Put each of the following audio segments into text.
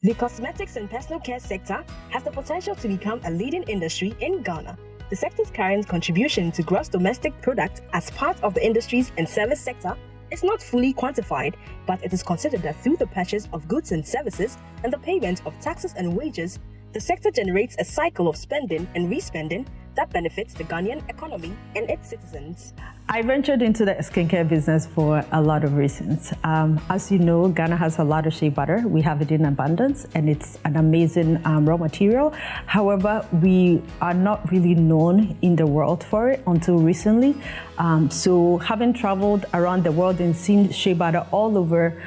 The cosmetics and personal care sector has the potential to become a leading industry in Ghana. The sector's current contribution to gross domestic product as part of the industries and service sector is not fully quantified, but it is considered that through the purchase of goods and services and the payment of taxes and wages, the sector generates a cycle of spending and respending that benefits the Ghanaian economy and its citizens. I ventured into the skincare business for a lot of reasons. As you know, Ghana has a lot of shea butter. We have it in abundance, and it's an amazing raw material. However, we are not really known in the world for it until recently. So having traveled around the world and seen shea butter all over,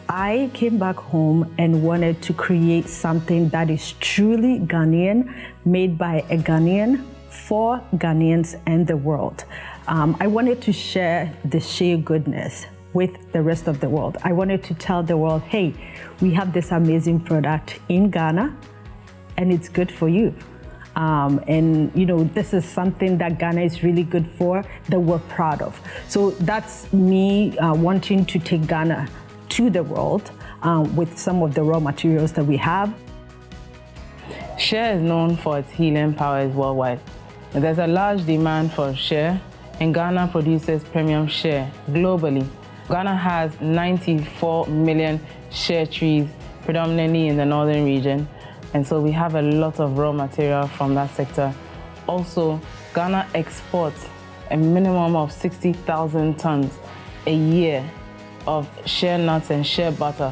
I came back home and wanted to create something that is truly Ghanaian, made by a Ghanaian, for Ghanaians and the world. I wanted to share the shea goodness with the rest of the world. I wanted to tell the world, hey, we have this amazing product in Ghana and it's good for you. And you know, this is something that Ghana is really good for, that we're proud of. So that's me wanting to take Ghana to the world with some of the raw materials that we have. Shea is known for its healing powers worldwide. There's a large demand for shea, and Ghana produces premium shea globally. Ghana has 94 million shea trees, predominantly in the northern region, and so we have a lot of raw material from that sector. Also, Ghana exports a minimum of 60,000 tons a year of shea nuts and shea butter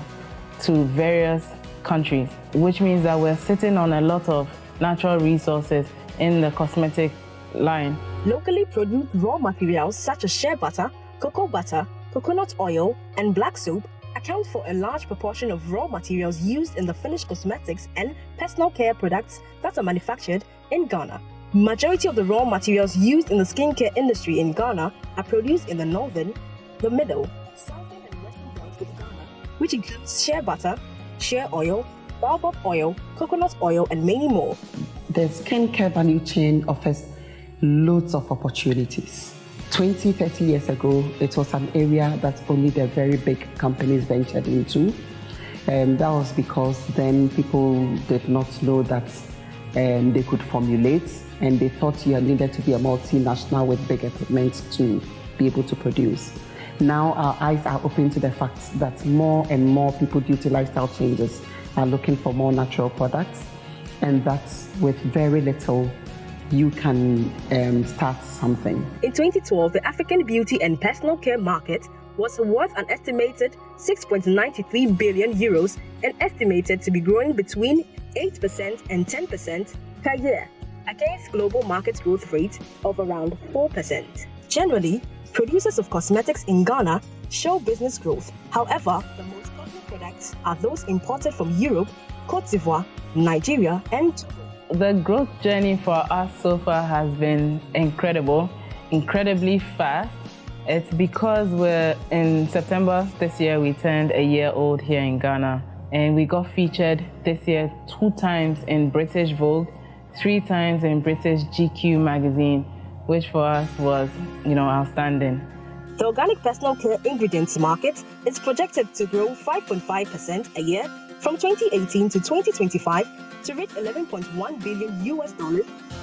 to various countries, which means that we're sitting on a lot of natural resources in the cosmetic line. Locally produced raw materials such as shea butter, coconut oil, and black soap account for a large proportion of raw materials used in the finished cosmetics and personal care products that are manufactured in Ghana. Majority of the raw materials used in the skincare industry in Ghana are produced in the northern, the middle, southern and western parts of Ghana, which includes shea butter, shea oil, baobab oil, coconut oil, and many more. The skincare value chain offers loads of opportunities. 20, 30 years ago, it was an area that only the very big companies ventured into. That was because then people did not know that they could formulate, and they thought you needed to be a multinational with big equipment to be able to produce. Now our eyes are open to the fact that more and more people, due to lifestyle changes, are looking for more natural products, and that's with very little you can start something. In 2012, the African beauty and personal care market was worth an estimated 6.93 billion euros and estimated to be growing between 8% and 10% per year, against global market growth rate of around 4%. Generally, producers of cosmetics in Ghana show business growth. However, the most popular products are those imported from Europe, Cote d'Ivoire, Nigeria, and Togo. The growth journey for us so far has been incredibly fast. It's because we're in September this year, we turned a year old here in Ghana, and we got featured this year 2 times in British Vogue, 3 times in British GQ magazine, which for us was, outstanding. The organic personal care ingredients market is projected to grow 5.5% a year from 2018 to 2025 to reach $11.1 billion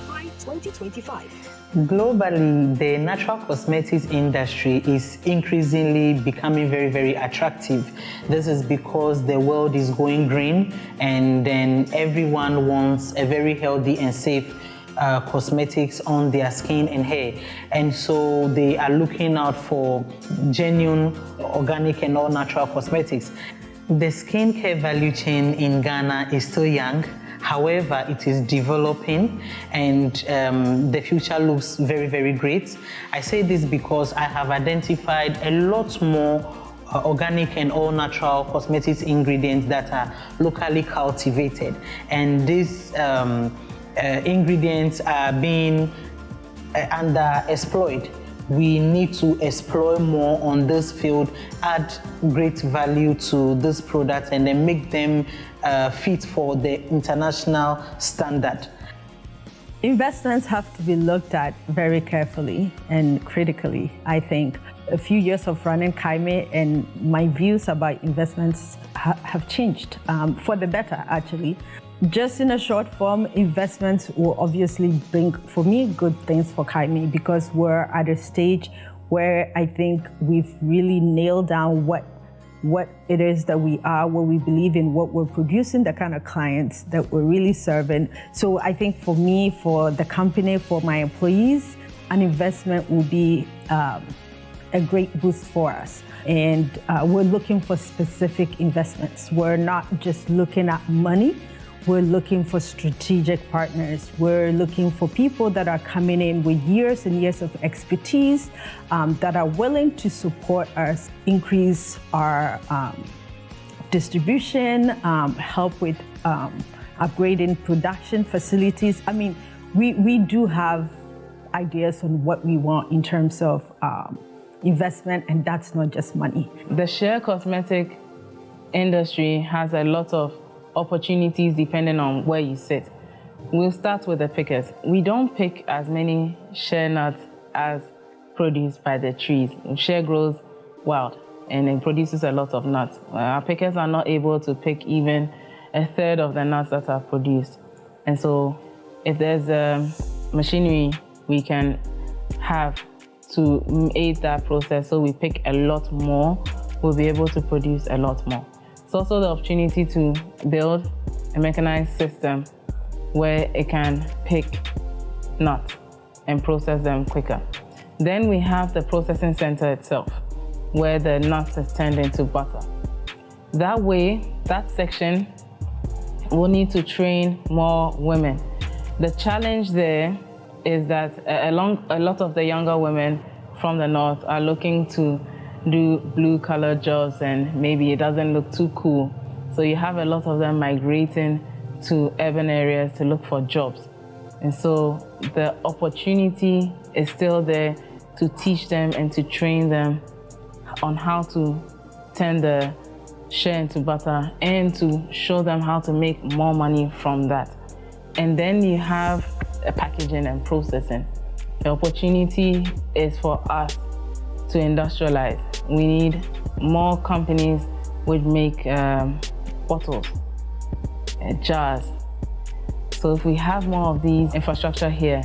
by 2025. Globally, the natural cosmetics industry is increasingly becoming very, very attractive. This is because the world is going green, and then everyone wants a very healthy and safe cosmetics on their skin and hair, and so they are looking out for genuine, organic and all natural cosmetics. The skincare value chain in Ghana is still young. However, it is developing, and the future looks very, very great. I say this because I have identified a lot more organic and all natural cosmetics ingredients that are locally cultivated, and these ingredients are being underexploited. We need to explore more on this field, add great value to this product, and then make them fit for the international standard. Investments have to be looked at very carefully and critically, I think. A few years of running Kaime and my views about investments have changed for the better, actually. Just in a short form, investments will obviously bring, for me, good things for Kaime because we're at a stage where I think we've really nailed down what it is that we are, what we believe in, what we're producing, the kind of clients that we're really serving. So I think for me, for the company, for my employees, an investment will be a great boost for us. And we're looking for specific investments. We're not just looking at money. We're looking for strategic partners. We're looking for people that are coming in with years and years of expertise that are willing to support us, increase our distribution, help with upgrading production facilities. I mean, we do have ideas on what we want in terms of investment, and that's not just money. The Share cosmetic industry has a lot of opportunities depending on where you sit. We'll start with the pickers. We don't pick as many shea nuts as produced by the trees. Shea grows wild and it produces a lot of nuts. Our pickers are not able to pick even a third of the nuts that are produced. And so if there's machinery we can have to aid that process so we pick a lot more, we'll be able to produce a lot more. It's also the opportunity to build a mechanized system where it can pick nuts and process them quicker. Then we have the processing center itself, where the nuts is turned into butter. That way, that section will need to train more women. The challenge there is that a lot of the younger women from the north are looking to do blue-collar jobs and maybe it doesn't look too cool. So you have a lot of them migrating to urban areas to look for jobs. And so the opportunity is still there to teach them and to train them on how to turn the shea into butter and to show them how to make more money from that. And then you have packaging and processing. The opportunity is for us to industrialize. We need more companies which make bottles, jars. So if we have more of these infrastructure here,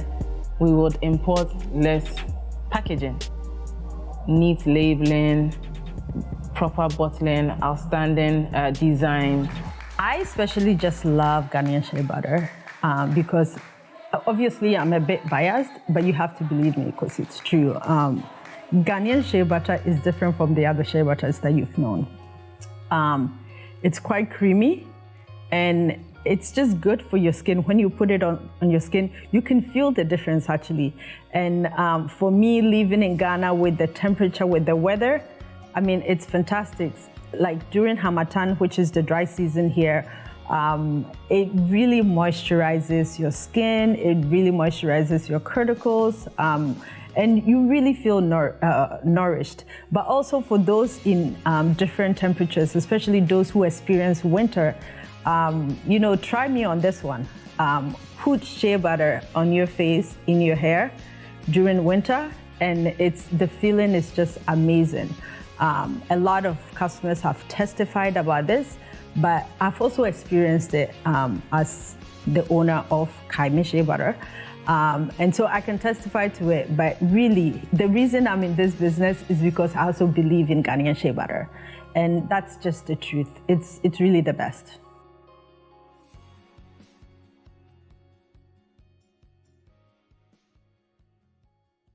we would import less packaging, neat labeling, proper bottling, outstanding design. I especially just love Ghanaian shea butter because obviously I'm a bit biased, but you have to believe me because it's true. Ghanaian shea butter is different from the other shea butters that you've known. It's quite creamy and it's just good for your skin. When you put it on your skin, you can feel the difference actually. And for me, living in Ghana with the temperature, with the weather, I mean, it's fantastic. Like during Harmattan, which is the dry season here, it really moisturizes your skin, it really moisturizes your cuticles, and you really feel nourished. But also for those in different temperatures, especially those who experience winter, you know, try me on this one. Put shea butter on your face, in your hair during winter, and the feeling is just amazing. A lot of customers have testified about this, but I've also experienced it as the owner of Kaime Shea Butter. And so I can testify to it, but really, the reason I'm in this business is because I also believe in Ghanaian shea butter. And that's just the truth. It's really the best.